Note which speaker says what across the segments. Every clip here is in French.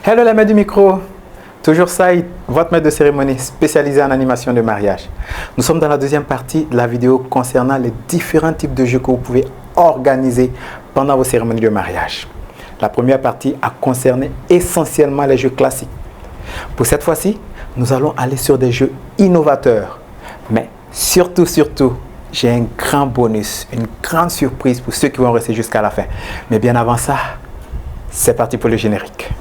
Speaker 1: Hello la main du micro, toujours Saïd, votre maître de cérémonie spécialisé en animation de mariage. Nous sommes dans la deuxième partie de la vidéo concernant les différents types de jeux que vous pouvez organiser pendant vos cérémonies de mariage. La première partie a concerné essentiellement les jeux classiques. Pour cette fois-ci, nous allons aller sur des jeux innovateurs. Mais surtout, j'ai un grand bonus, une grande surprise pour ceux qui vont rester jusqu'à la fin. Mais bien avant ça, c'est parti pour le générique.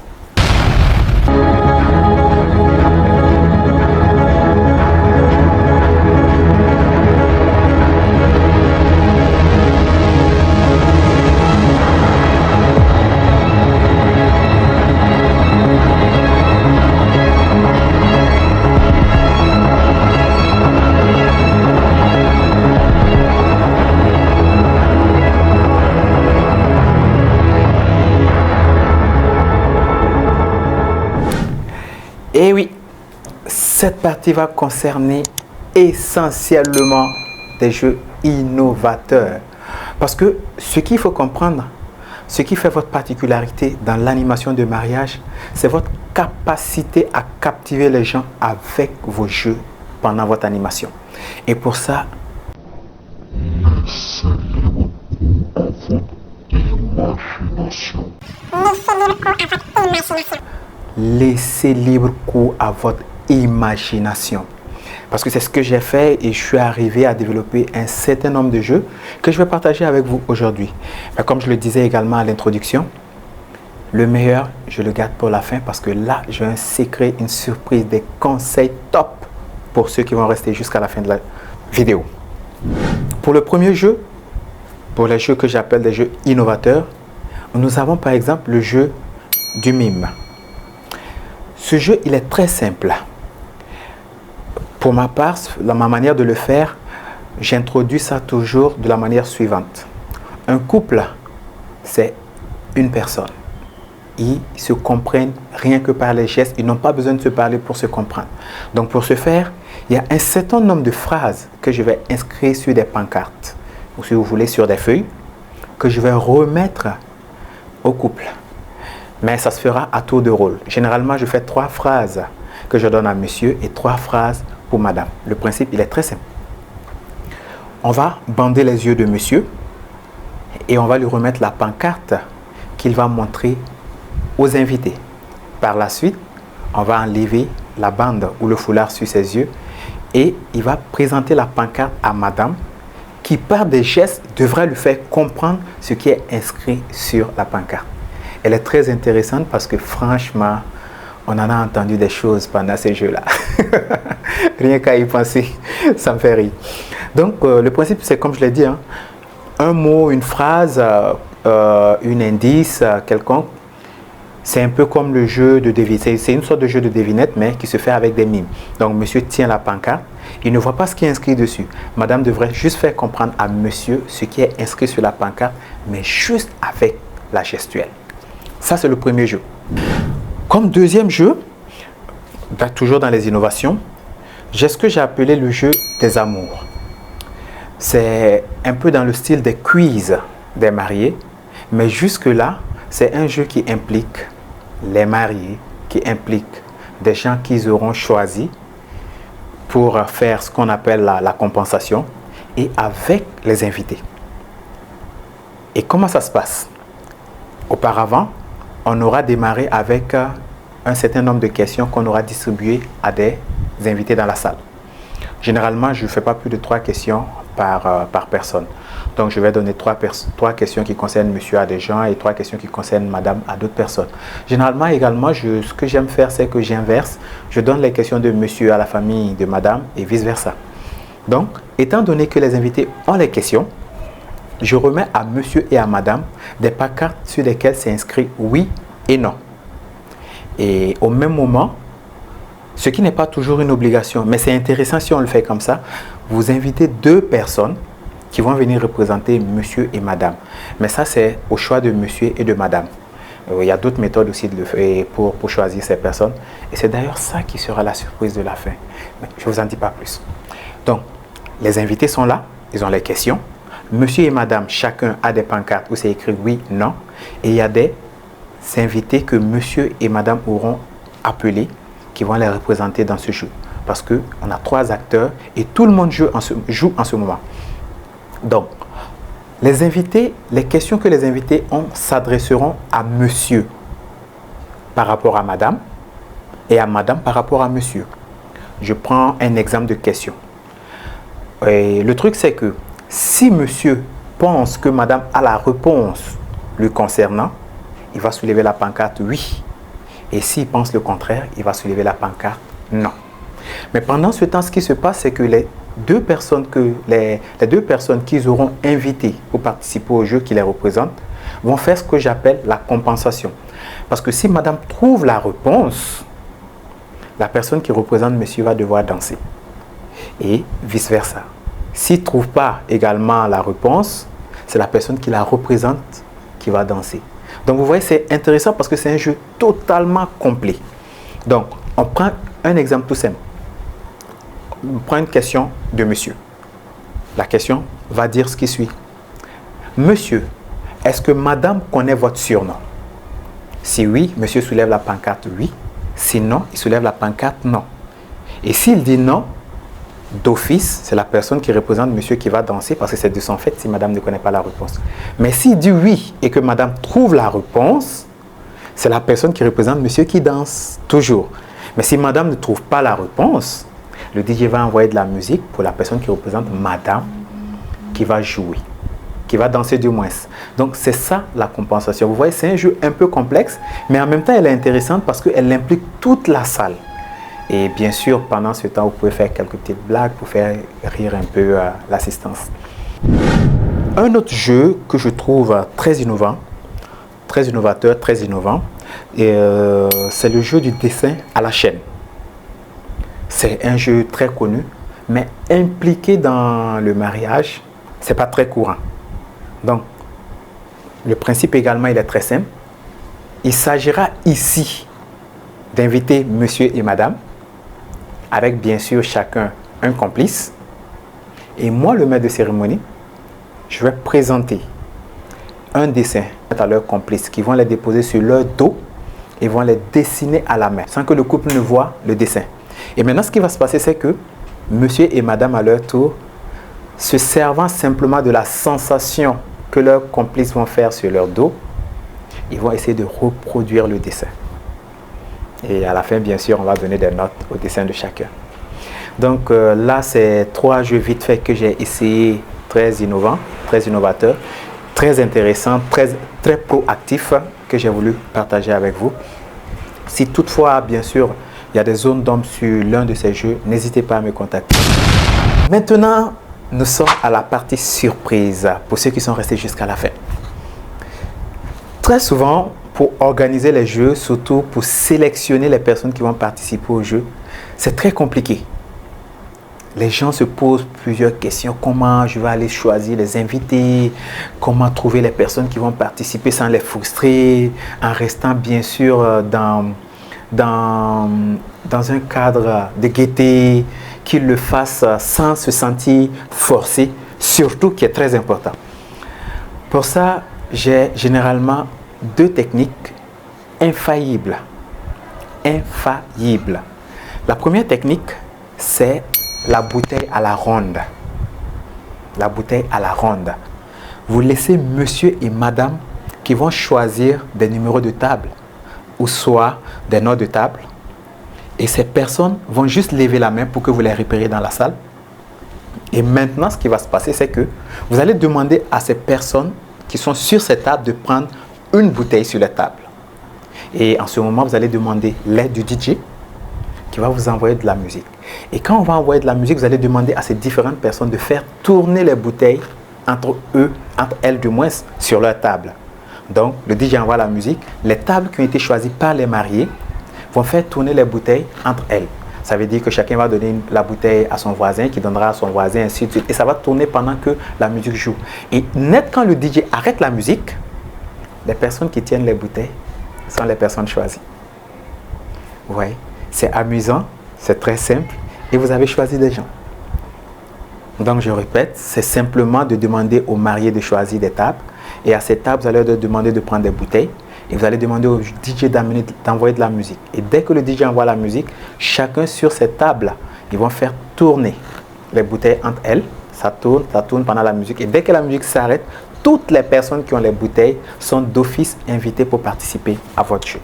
Speaker 1: Et oui, cette partie va concerner essentiellement des jeux innovateurs. Parce que ce qu'il faut comprendre, ce qui fait votre particularité dans l'animation de mariage, c'est votre capacité à captiver les gens avec vos jeux pendant votre animation. Et pour ça, laissez libre cours à votre imagination. Parce que c'est ce que j'ai fait et je suis arrivé à développer un certain nombre de jeux que je vais partager avec vous aujourd'hui. Mais comme je le disais également à l'introduction, le meilleur, je le garde pour la fin parce que là, j'ai un secret, une surprise, des conseils top pour ceux qui vont rester jusqu'à la fin de la vidéo. Pour le premier jeu, pour les jeux que j'appelle des jeux innovateurs, nous avons par exemple le jeu du mime. Ce jeu, il est très simple. Pour ma part, ma manière de le faire, j'introduis ça toujours de la manière suivante. Un couple, c'est une personne. Ils se comprennent rien que par les gestes. Ils n'ont pas besoin de se parler pour se comprendre. Donc pour ce faire, il y a un certain nombre de phrases que je vais inscrire sur des pancartes, ou si vous voulez sur des feuilles, que je vais remettre au couple. Mais ça se fera à tour de rôle. Généralement, je fais 3 phrases que je donne à monsieur et 3 phrases pour madame. Le principe, il est très simple. On va bander les yeux de monsieur et on va lui remettre la pancarte qu'il va montrer aux invités. Par la suite, on va enlever la bande ou le foulard sur ses yeux et il va présenter la pancarte à madame qui, par des gestes, devra lui faire comprendre ce qui est inscrit sur la pancarte. Elle est très intéressante parce que franchement, on en a entendu des choses pendant ces jeux-là. Rien qu'à y penser, ça me fait rire. Donc, le principe, c'est comme je l'ai dit, hein, un mot, une phrase, un indice quelconque. C'est un peu comme le jeu de devinette. C'est une sorte de jeu de devinette, mais qui se fait avec des mimes. Donc, monsieur tient la pancarte. Il ne voit pas ce qui est inscrit dessus. Madame devrait juste faire comprendre à monsieur ce qui est inscrit sur la pancarte, mais juste avec la gestuelle. Ça, c'est le premier jeu. Comme deuxième jeu, toujours dans les innovations, j'ai ce que j'ai appelé le jeu des amours. C'est un peu dans le style des quiz des mariés, mais jusque-là, c'est un jeu qui implique les mariés, qui implique des gens qu'ils auront choisis pour faire ce qu'on appelle la compensation et avec les invités. Et comment ça se passe? Auparavant, on aura démarré avec un certain nombre de questions qu'on aura distribuées à des invités dans la salle. Généralement, je ne fais pas plus de 3 questions par personne. Donc, je vais donner 3 questions qui concernent monsieur à des gens et 3 questions qui concernent madame à d'autres personnes. Généralement, également, ce que j'aime faire, c'est que j'inverse. Je donne les questions de monsieur à la famille de madame et vice-versa. Donc, étant donné que les invités ont les questions, je remets à monsieur et à madame des pancartes sur lesquelles c'est inscrit oui et non. Et au même moment, ce qui n'est pas toujours une obligation, mais c'est intéressant si on le fait comme ça, vous invitez 2 personnes qui vont venir représenter monsieur et madame. Mais ça, c'est au choix de monsieur et de madame. Il y a d'autres méthodes aussi de le faire pour choisir ces personnes. Et c'est d'ailleurs ça qui sera la surprise de la fin. Mais je ne vous en dis pas plus. Donc, les invités sont là, ils ont les questions. Monsieur et madame, chacun a des pancartes où c'est écrit oui, non. Et il y a des invités que monsieur et madame auront appelés qui vont les représenter dans ce jeu. Parce qu'on a 3 acteurs et tout le monde joue en ce moment. Donc, les invités, les questions que les invités ont s'adresseront à monsieur par rapport à madame et à madame par rapport à monsieur. Je prends un exemple de question. Et le truc, c'est que si monsieur pense que madame a la réponse le concernant, il va soulever la pancarte oui. Et s'il pense le contraire, il va soulever la pancarte non. Mais pendant ce temps, ce qui se passe, c'est que les deux personnes qu'ils auront invitées pour participer au jeu qui les représente vont faire ce que j'appelle la compensation. Parce que si madame trouve la réponse, la personne qui représente monsieur va devoir danser. Et vice-versa. S'il ne trouve pas également la réponse, c'est la personne qui la représente qui va danser. Donc vous voyez, c'est intéressant parce que c'est un jeu totalement complet. Donc, on prend un exemple tout simple. On prend une question de monsieur. La question va dire ce qui suit. Monsieur, est-ce que madame connaît votre surnom? Si oui, monsieur soulève la pancarte oui. Sinon, il soulève la pancarte non. Et s'il dit non, d'office, c'est la personne qui représente monsieur qui va danser parce que c'est de son fait si madame ne connaît pas la réponse. Mais s'il dit oui et que madame trouve la réponse, c'est la personne qui représente monsieur qui danse, toujours. Mais si madame ne trouve pas la réponse, le DJ va envoyer de la musique pour la personne qui représente madame qui va jouer, qui va danser du moins. Donc c'est ça la compensation. Vous voyez, c'est un jeu un peu complexe, mais en même temps elle est intéressante parce qu'elle implique toute la salle. Et bien sûr, pendant ce temps, vous pouvez faire quelques petites blagues pour faire rire un peu l'assistance. Un autre jeu que je trouve très innovant, très innovateur, très innovant, c'est le jeu du dessin à la chaîne. C'est un jeu très connu, mais impliqué dans le mariage, ce n'est pas très courant. Donc, le principe également, il est très simple. Il s'agira ici d'inviter monsieur et madame, avec bien sûr chacun un complice. Et moi, le maître de cérémonie, je vais présenter un dessin à leurs complices qui vont les déposer sur leur dos et vont les dessiner à la main sans que le couple ne voit le dessin. Et maintenant, ce qui va se passer, c'est que monsieur et madame, à leur tour, se servant simplement de la sensation que leurs complices vont faire sur leur dos, ils vont essayer de reproduire le dessin. Et à la fin, bien sûr, on va donner des notes au dessin de chacun. Donc là, c'est 3 jeux vite fait que j'ai essayé, très innovants, très innovateurs, très intéressants, très proactifs, que j'ai voulu partager avec vous. Si toutefois, bien sûr, il y a des zones d'ombre sur l'un de ces jeux, n'hésitez pas à me contacter. Maintenant, nous sommes à la partie surprise pour ceux qui sont restés jusqu'à la fin. Très souvent, pour organiser les jeux, surtout pour sélectionner les personnes qui vont participer au jeu, c'est très compliqué. Les gens se posent plusieurs questions. Comment je vais aller choisir les invités? Comment trouver les personnes qui vont participer sans les frustrer, en restant bien sûr dans un cadre de gaieté, qu'ils le fassent sans se sentir forcé, surtout qui est très important. Pour ça, j'ai généralement 2 techniques infaillibles. Infaillibles. La première technique, c'est la bouteille à la ronde. La bouteille à la ronde. Vous laissez monsieur et madame qui vont choisir des numéros de table ou soit des noms de table. Et ces personnes vont juste lever la main pour que vous les repériez dans la salle. Et maintenant, ce qui va se passer, c'est que vous allez demander à ces personnes qui sont sur cette table de prendre une bouteille sur la table. Et en ce moment, vous allez demander l'aide du DJ qui va vous envoyer de la musique. Et quand on va envoyer de la musique, vous allez demander à ces différentes personnes de faire tourner les bouteilles entre elles du moins, sur leur table. Donc, le DJ envoie la musique. Les tables qui ont été choisies par les mariés vont faire tourner les bouteilles entre elles. Ça veut dire que chacun va donner la bouteille à son voisin, qui donnera à son voisin, ainsi de suite. Et ça va tourner pendant que la musique joue. Et net, quand le DJ arrête la musique, les personnes qui tiennent les bouteilles sont les personnes choisies. Vous voyez, c'est amusant, c'est très simple et vous avez choisi des gens. Donc je répète, c'est simplement de demander aux mariés de choisir des tables et à ces tables, vous allez leur demander de prendre des bouteilles Et vous allez demander au DJ d'envoyer de la musique. Et dès que le DJ envoie la musique, chacun sur cette table, ils vont faire tourner les bouteilles entre elles. Ça tourne pendant la musique. Et dès que la musique s'arrête, toutes les personnes qui ont les bouteilles sont d'office invitées pour participer à votre jeu.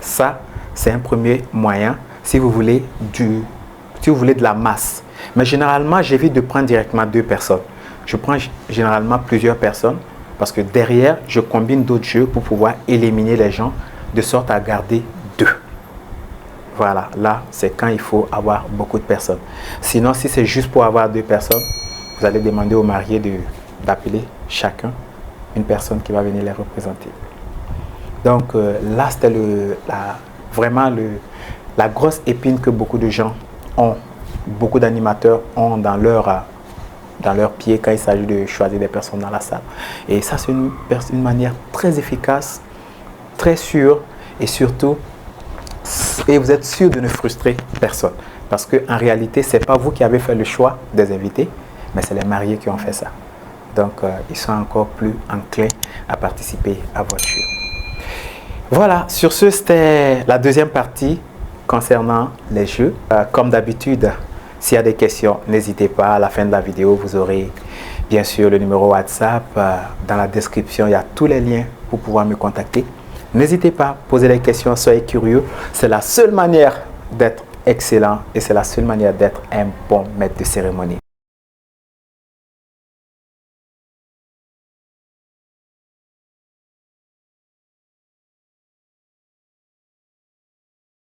Speaker 1: Ça, c'est un premier moyen si vous voulez de la masse. Mais généralement, j'évite de prendre directement 2 personnes. Je prends généralement plusieurs personnes parce que derrière, je combine d'autres jeux pour pouvoir éliminer les gens de sorte à garder 2. Voilà, là, c'est quand il faut avoir beaucoup de personnes. Sinon, si c'est juste pour avoir 2 personnes, vous allez demander aux mariés d'appeler chacun une personne qui va venir les représenter. Donc là, c'était vraiment la grosse épine que beaucoup de gens ont, beaucoup d'animateurs ont dans leur pied quand il s'agit de choisir des personnes dans la salle. Et ça, c'est une manière très efficace, très sûre et surtout, et vous êtes sûr de ne frustrer personne. Parce qu'en réalité, ce n'est pas vous qui avez fait le choix des invités, mais c'est les mariés qui ont fait ça. Donc, ils sont encore plus enclins à participer à votre jeu. Voilà, sur ce, c'était la deuxième partie concernant les jeux. Comme d'habitude, s'il y a des questions, n'hésitez pas. À la fin de la vidéo, vous aurez bien sûr le numéro WhatsApp. Dans la description, il y a tous les liens pour pouvoir me contacter. N'hésitez pas, posez des questions, soyez curieux. C'est la seule manière d'être excellent et c'est la seule manière d'être un bon maître de cérémonie.